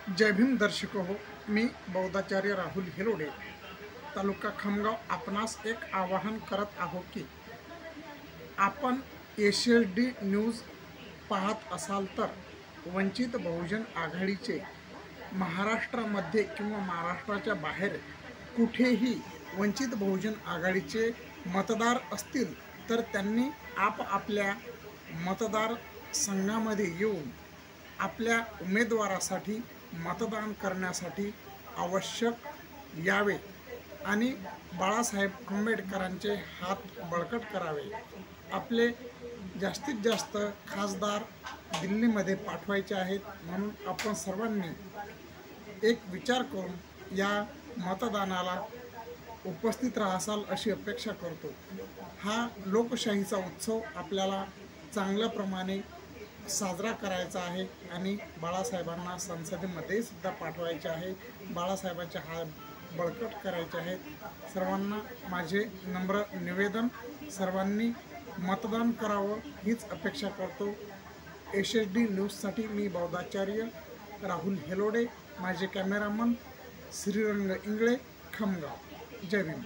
जय भीम दर्शको हो, मी बौद्धाचार्य राहुल हिरोडे, तालुका खामगाव आपणास एक आवाहन करत आहो की आपण एसएसडी न्यूज पाहत असाल तर वंचित बहुजन आघाडीचे महाराष्ट्रामध्ये किंवा महाराष्ट्राच्या बाहेर कुठेही वंचित बहुजन आघाडीचे मतदार असतील तर त्यांनी आपापल्या मतदार संघामध्ये येऊन आपल्या उमेदवारासाठी मतदान करण्यासाठी आवश्यक यावे आणि बाळासाहेब आंबेडकरांचे हात बळकट करावे। आपले जास्तीत जास्त खासदार दिल्लीमध्ये पाठवायचे आहेत, म्हणून आपण सर्वांनी एक विचार करून या मतदानाला उपस्थित राहाल अशी अपेक्षा करतो। हा लोकशाहीचा उत्सव आपल्याला चांगल्या प्रमाणे साजरा करायचा आहे आणि बाळासाहेबांना संसदेमध्ये सुद्धा पाठवायचे आहे, बाळासाहेबांचे हात बळकट करायचे आहेत। सर्वांना माझे नम्र निवेदन, सर्वांनी मतदान करावं हीच अपेक्षा करतो। एसएसडी न्यूजसाठी मी बौद्धाचार्य राहुल हेलोडे, माझे कॅमेरामन श्रीरंग इंगळे, खामगाव। जय भीम।